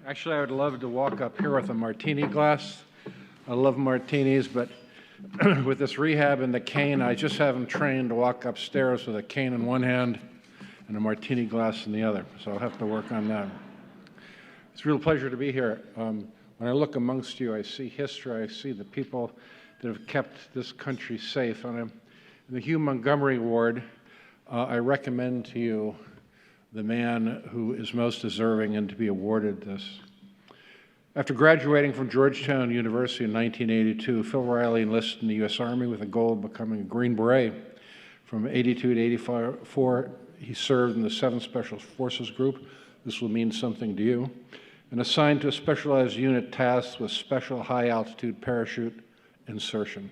Actually, I would love to walk up here with a martini glass. I love martinis, but with this rehab and the cane, I just have them trained to walk upstairs with a cane in one hand and a martini glass in the other, so I'll have to work on that. It's a real pleasure to be here. When I look amongst you, I see history, I see the people that have kept this country safe. And in the Hugh Montgomery Ward, I recommend to you the man who is most deserving and to be awarded this. After graduating from Georgetown University in 1982, Phil Riley enlisted in the U.S. Army with the goal of becoming a Green Beret. From 82 to 84, he served in the 7th Special Forces Group. This will mean something to you. And assigned to a specialized unit tasked with special high-altitude parachute insertion.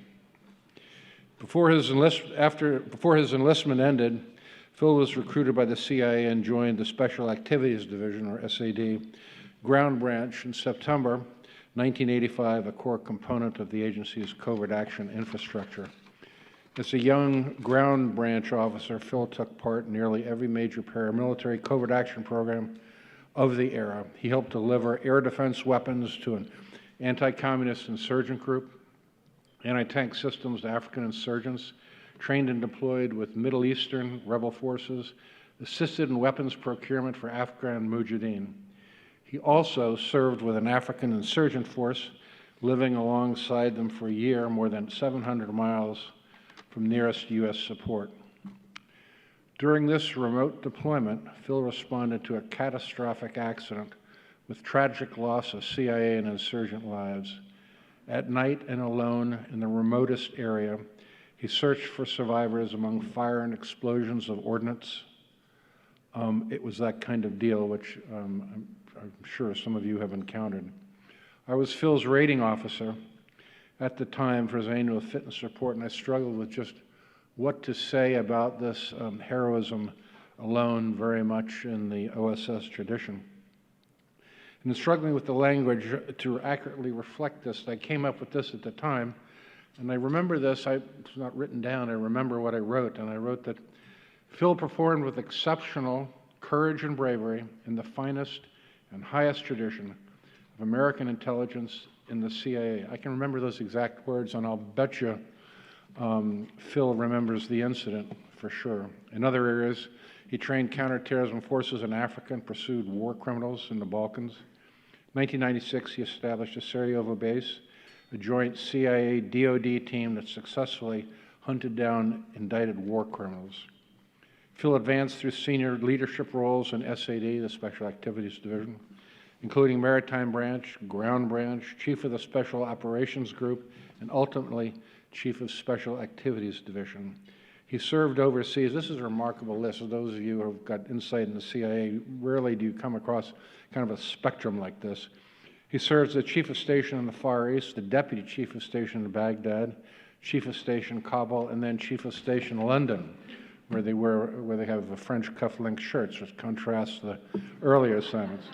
Before his enlistment ended, Phil was recruited by the CIA and joined the Special Activities Division, or SAD, ground branch in September 1985, a core component of the agency's covert action infrastructure. As a young ground branch officer, Phil took part in nearly every major paramilitary covert action program of the era. He helped deliver air defense weapons to an anti-communist insurgent group, anti-tank systems to African insurgents, trained and deployed with Middle Eastern rebel forces, assisted in weapons procurement for Afghan Mujahideen. He also served with an African insurgent force, living alongside them for a year, more than 700 miles from nearest U.S. support. During this remote deployment, Phil responded to a catastrophic accident with tragic loss of CIA and insurgent lives. At night and alone in the remotest area, he searched for survivors among fire and explosions of ordnance. It was that kind of deal which I'm sure some of you have encountered. I was Phil's rating officer at the time for his annual fitness report, and I struggled with just what to say about this heroism alone, very much in the OSS tradition. And in struggling with the language to accurately reflect this, I came up with this at the time, and I remember this. It's not written down. I remember what I wrote, and I wrote that Phil performed with exceptional courage and bravery in the finest and highest tradition of American intelligence in the CIA. I can remember those exact words, and I'll bet you Phil remembers the incident for sure. In other areas, he trained counterterrorism forces in Africa and pursued war criminals in the Balkans. In 1996, he established a Sarajevo base, a joint CIA-DoD team that successfully hunted down indicted war criminals. Phil advanced through senior leadership roles in SAD, the Special Activities Division, including Maritime Branch, Ground Branch, Chief of the Special Operations Group, and ultimately Chief of Special Activities Division. He served overseas. This is a remarkable list. For those of you who have got insight in the CIA, rarely do you come across kind of a spectrum like this. He serves as Chief of Station in the Far East, the Deputy Chief of Station in Baghdad, Chief of Station Kabul, and then Chief of Station London, where they have the French cuff-link shirts, which contrasts the earlier assignments.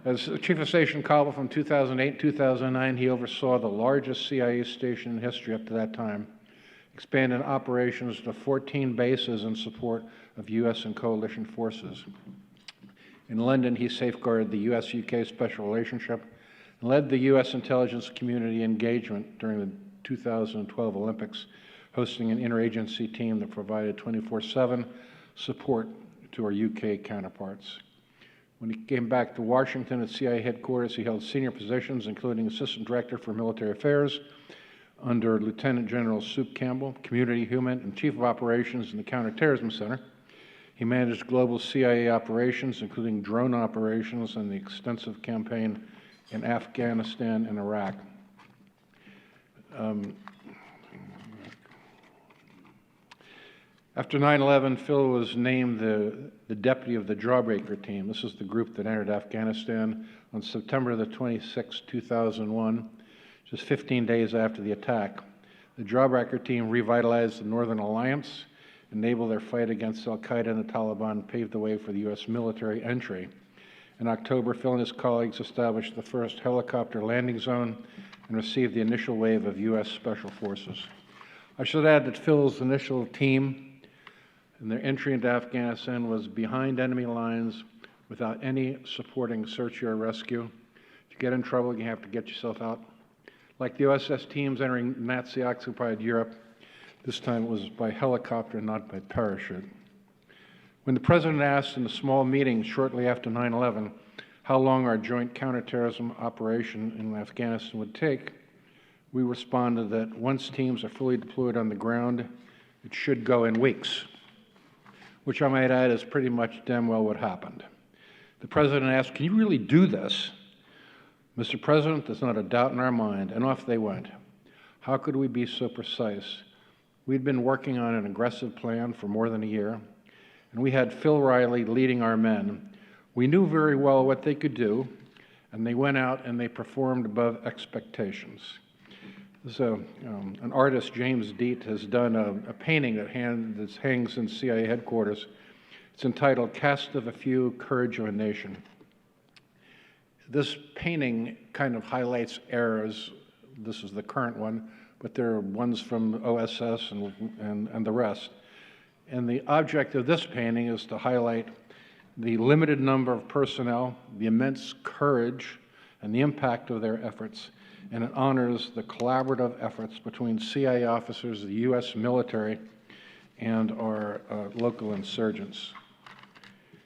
As Chief of Station Kabul from 2008 to 2009, he oversaw the largest CIA station in history up to that time, expanding operations to 14 bases in support of U.S. and coalition forces. In London, he safeguarded the U.S.-UK special relationship and led the U.S. intelligence community engagement during the 2012 Olympics, hosting an interagency team that provided 24/7 support to our UK counterparts. When he came back to Washington at CIA headquarters, he held senior positions, including Assistant Director for Military Affairs under Lieutenant General Soup Campbell, Community Human, and Chief of Operations in the Counterterrorism Center. He managed global CIA operations, including drone operations and the extensive campaign in Afghanistan and Iraq. After 9/11, Phil was named the deputy of the Jawbreaker team. This is the group that entered Afghanistan on September the 26th, 2001, just 15 days after the attack. The Jawbreaker team revitalized the Northern Alliance, enabled their fight against al-Qaeda and the Taliban, paved the way for the U.S. military entry. In October, Phil and his colleagues established the first helicopter landing zone and received the initial wave of U.S. Special Forces. I should add that Phil's initial team and their entry into Afghanistan was behind enemy lines, without any supporting search or rescue. If you get in trouble, you have to get yourself out. Like the USS teams entering Nazi-occupied Europe, this time it was by helicopter, not by parachute. When the President asked in a small meeting shortly after 9/11 how long our joint counterterrorism operation in Afghanistan would take, we responded that once teams are fully deployed on the ground, it should go in weeks, which I might add is pretty much damn well what happened. The President asked, "Can you really do this?" "Mr. President, there's not a doubt in our mind," and off they went. How could we be so precise? We'd been working on an aggressive plan for more than a year, and we had Phil Riley leading our men. We knew very well what they could do, and they went out and they performed above expectations. An artist, James Deet, has done a painting that hangs in CIA headquarters. It's entitled "Cast of a Few, Courage of a Nation." This painting kind of highlights eras. This is the current one, but there are ones from OSS and the rest. And the object of this painting is to highlight the limited number of personnel, the immense courage, and the impact of their efforts. And it honors the collaborative efforts between CIA officers, the U.S. military, and our local insurgents.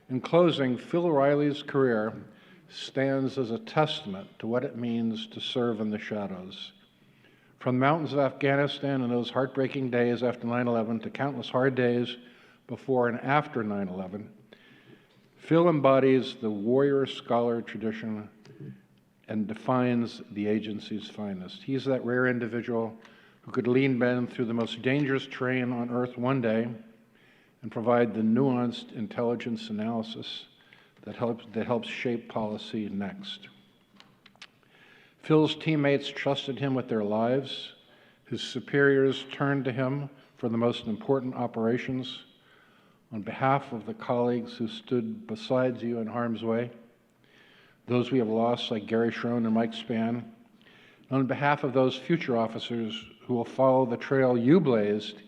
In closing, Phil Riley's career stands as a testament to what it means to serve in the shadows. From the mountains of Afghanistan and those heartbreaking days after 9/11 to countless hard days before and after 9/11, Phil embodies the warrior-scholar tradition and defines the agency's finest. He's that rare individual who could lead men through the most dangerous terrain on Earth one day and provide the nuanced intelligence analysis that helps shape policy next. Phil's teammates trusted him with their lives. His superiors turned to him for the most important operations. On behalf of the colleagues who stood beside you in harm's way, those we have lost like Gary Schroen and Mike Spann, and on behalf of those future officers who will follow the trail you blazed,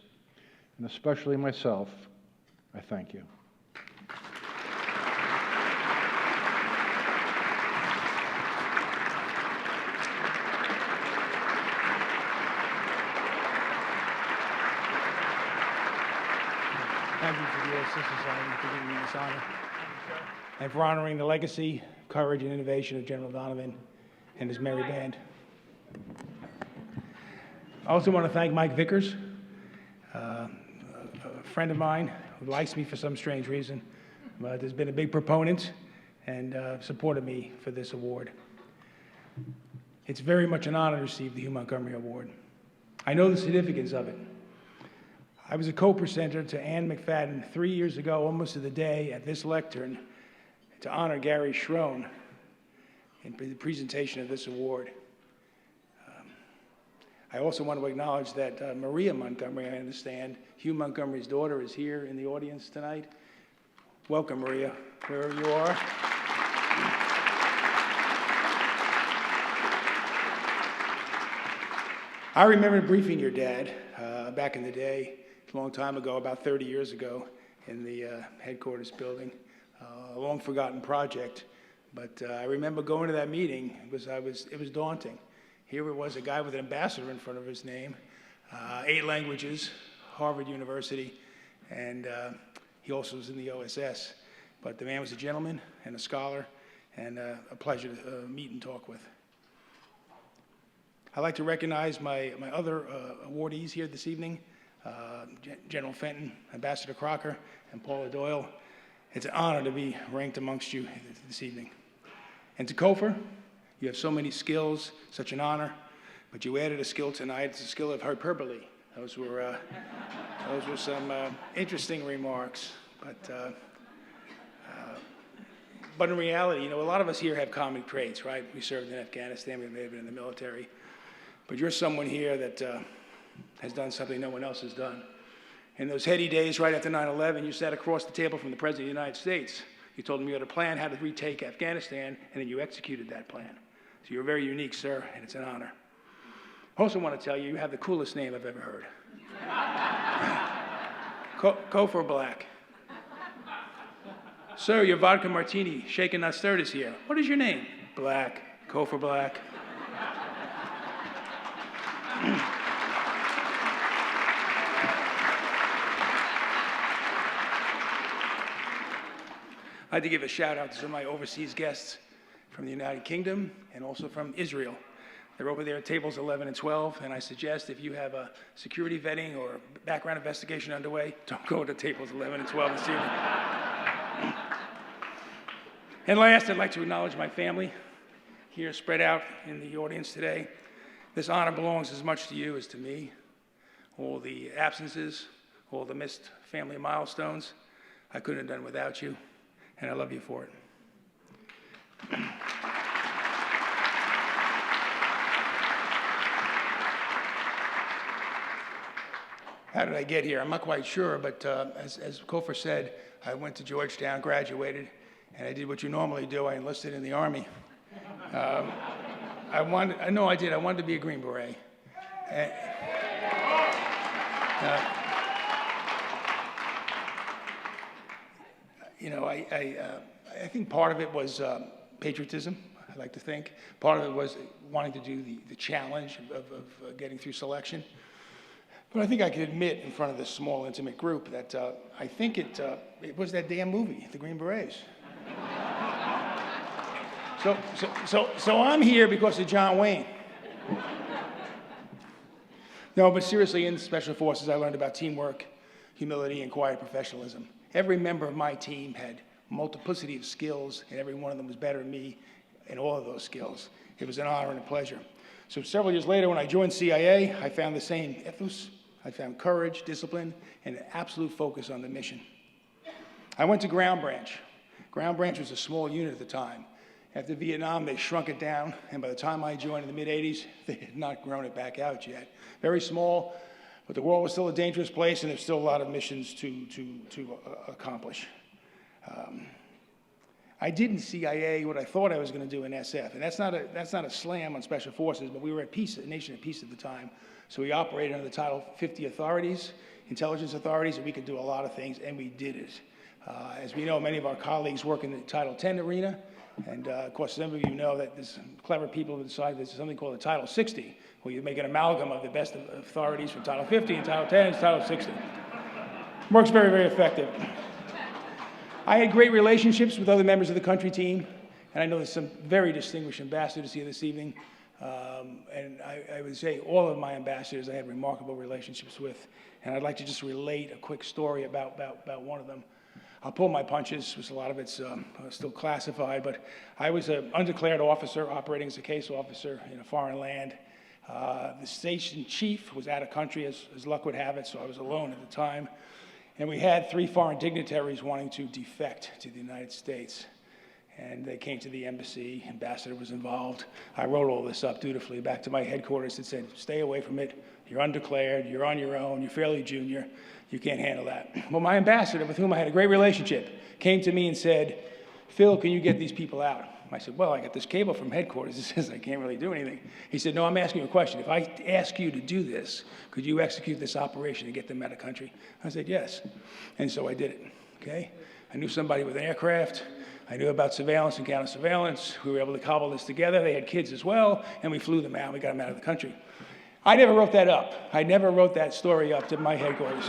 and especially myself, I thank you. Thank you to the U.S. Society for giving me this honor and for honoring the legacy, courage, and innovation of General Donovan and his merry band. I also want to thank Mike Vickers, a friend of mine who likes me for some strange reason, but has been a big proponent and supported me for this award. It's very much an honor to receive the Hugh Montgomery Award. I know the significance of it. I was a co-presenter to Ann McFadden 3 years ago, almost to the day, at this lectern to honor Gary Schroen in the presentation of this award. I also want to acknowledge that Maria Montgomery, I understand, Hugh Montgomery's daughter, is here in the audience tonight. Welcome, Maria, wherever you are. I remember briefing your dad back in the day, a long time ago, about 30 years ago, in the headquarters building, a long forgotten project. But I remember going to that meeting. It was daunting. Here it was, a guy with an ambassador in front of his name, 8 languages, Harvard University, and he also was in the OSS. But the man was a gentleman and a scholar, and a pleasure to meet and talk with. I'd like to recognize my other awardees here this evening, General Fenton, Ambassador Crocker, and Paula Doyle. It's an honor to be ranked amongst you this evening. And to Kofor, you have so many skills, such an honor, but you added a skill tonight. It's a skill of hyperbole. Those were some interesting remarks, but in reality, you know, a lot of us here have common traits, right? We served in Afghanistan, we may have been in the military, but you're someone here that has done something no one else has done. In those heady days right after 9/11, you sat across the table from the President of the United States. You told him you had a plan how to retake Afghanistan, and then you executed that plan. So you're very unique, sir, and it's an honor. I also want to tell you, you have the coolest name I've ever heard. Kofor Black. Sir, your vodka martini, shaken not stirred, is here. What is your name? Black. Go for black. I'd like to give a shout out to some of my overseas guests from the United Kingdom and also from Israel. They're over there at tables 11 and 12, and I suggest if you have a security vetting or background investigation underway, don't go to tables 11 and 12 this evening. And last, I'd like to acknowledge my family here spread out in the audience today. This honor belongs as much to you as to me. All the absences, all the missed family milestones, I couldn't have done without you, and I love you for it. How did I get here? I'm not quite sure, but as Kofor said, I went to Georgetown, graduated, and I did what you normally do. I enlisted in the Army. I wanted to be a Green Beret. I think part of it was patriotism, I like to think. Part of it was wanting to do the challenge of getting through selection. But I think I could admit in front of this small, intimate group that I think it was that damn movie, The Green Berets. So I'm here because of John Wayne. No, but seriously, in Special Forces, I learned about teamwork, humility, and quiet professionalism. Every member of my team had multiplicity of skills, and every one of them was better than me in all of those skills. It was an honor and a pleasure. So several years later, when I joined CIA, I found the same ethos. I found courage, discipline, and an absolute focus on the mission. I went to Ground Branch. Ground Branch was a small unit at the time. After Vietnam, they shrunk it down, and by the time I joined in the mid-'80s, they had not grown it back out yet. Very small, but the world was still a dangerous place, and there's still a lot of missions to accomplish. I did in CIA what I thought I was going to do in SF, and that's not a slam on Special Forces, but we were at peace, a nation at peace at the time, so we operated under the Title 50 authorities, intelligence authorities, and we could do a lot of things, and we did it. As we know, many of our colleagues work in the Title 10 arena, and of course, some of you know that there's some clever people who decided there's something called the Title 60, where you make an amalgam of the best authorities from Title 50 and Title 10 and Title 60. Works very, very effective. I had great relationships with other members of the country team, and I know there's some very distinguished ambassadors here this evening. And I would say all of my ambassadors I had remarkable relationships with, and I'd like to just relate a quick story about one of them. I'll pull my punches, because a lot of it's still classified, but I was an undeclared officer operating as a case officer in a foreign land. The station chief was out of country, as luck would have it, so I was alone at the time. And we had 3 foreign dignitaries wanting to defect to the United States. And they came to the embassy, ambassador was involved. I wrote all this up dutifully back to my headquarters and said, stay away from it. You're undeclared, you're on your own, you're fairly junior, you can't handle that. Well, my ambassador, with whom I had a great relationship, came to me and said, Phil, can you get these people out? I said, well, I got this cable from headquarters that says I can't really do anything. He said, no, I'm asking you a question. If I ask you to do this, could you execute this operation to get them out of country? I said, yes. And so I did it, okay? I knew somebody with an aircraft. I knew about surveillance and counter-surveillance. We were able to cobble this together. They had kids as well, and we flew them out. We got them out of the country. I never wrote that up. I never wrote that story up to my headquarters.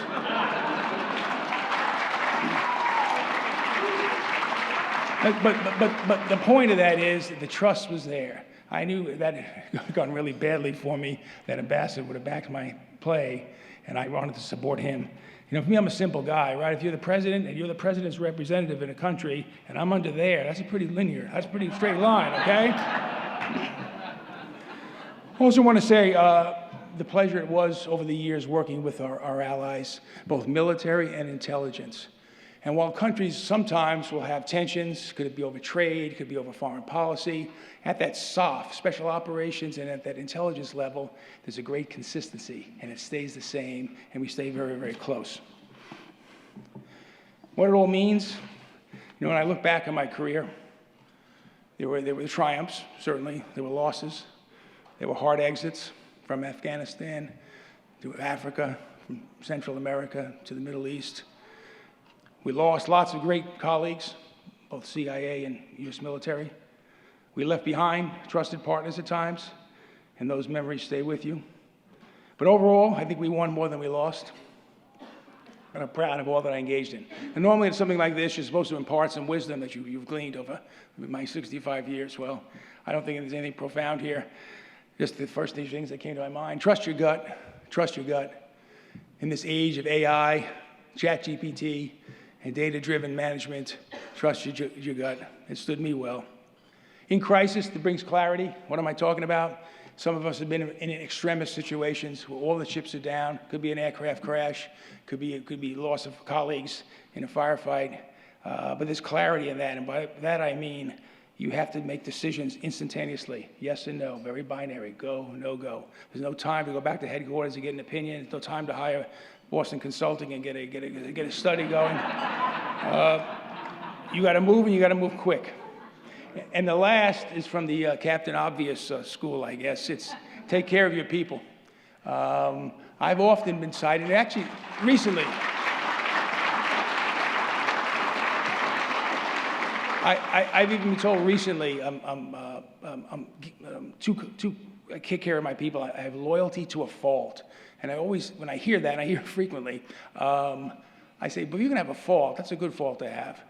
But the point of that is that the trust was there. I knew that it had gone really badly for me. That ambassador would have backed my play, and I wanted to support him. You know, for me, I'm a simple guy, right? If you're the president and you're the president's representative in a country, and I'm under there, that's a pretty linear, that's a pretty straight line, okay? I also want to say the pleasure it was over the years working with our allies, both military and intelligence. And while countries sometimes will have tensions, could it be over trade, could it be over foreign policy, at that SOF, special operations, and at that intelligence level, there's a great consistency, and it stays the same, and we stay very, very close. What it all means, you know, when I look back on my career, there were triumphs, certainly. There were losses. There were hard exits from Afghanistan to Africa, from Central America to the Middle East. We lost lots of great colleagues, both CIA and U.S. military. We left behind trusted partners at times, and those memories stay with you. But overall, I think we won more than we lost. And I'm proud of all that I engaged in. And normally in something like this, you're supposed to impart some wisdom that you've gleaned over my 65 years. Well, I don't think there's anything profound here. Just the first things that came to my mind. Trust your gut. Trust your gut. In this age of AI, ChatGPT, and data-driven management, trust your gut. It stood me well. In crisis, it brings clarity. What am I talking about? Some of us have been in extremist situations where all the chips are down. Could be an aircraft crash. Could be loss of colleagues in a firefight. But there's clarity in that, and by that I mean you have to make decisions instantaneously. Yes and no, very binary. Go, no go. There's no time to go back to headquarters and get an opinion. There's no time to hire Boston Consulting and get a study going. You got to move, and you got to move quick. And the last is from the Captain Obvious school, I guess. It's take care of your people. I've often been cited, actually recently, I've even been told recently, I take care of my people. I have loyalty to a fault. And I always, when I hear that, and I hear it frequently, I say, but you can have a fault. That's a good fault to have.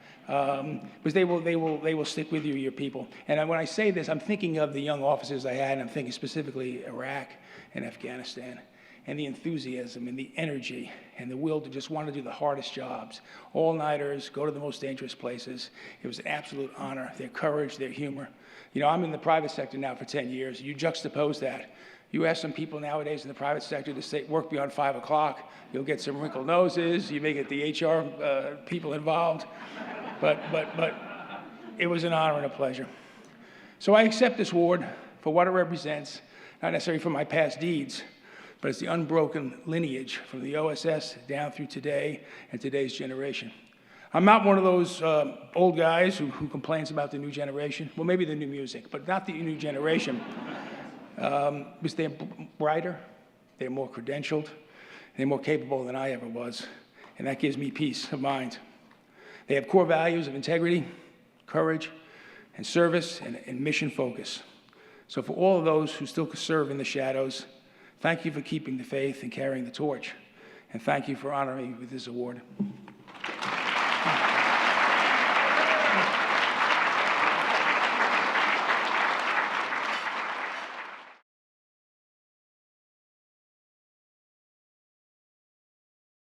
Because they will stick with you, your people. And when I say this, I'm thinking of the young officers I had, and I'm thinking specifically Iraq and Afghanistan, and the enthusiasm and the energy and the will to just want to do the hardest jobs. All-nighters, go to the most dangerous places. It was an absolute honor. Their courage, their humor. You know, I'm in the private sector now for 10 years. You juxtapose that. You ask some people nowadays in the private sector to work beyond 5 o'clock, you'll get some wrinkled noses, you may get the HR people involved, but it was an honor and a pleasure. So I accept this award for what it represents, not necessarily for my past deeds, but it's the unbroken lineage from the OSS down through today and today's generation. I'm not one of those old guys who complains about the new generation. Well, maybe the new music, but not the new generation. Because they're brighter, they're more credentialed, they're more capable than I ever was, and that gives me peace of mind. They have core values of integrity, courage, and service, and mission focus. So for all of those who still serve in the shadows, thank you for keeping the faith and carrying the torch, and thank you for honoring me with this award.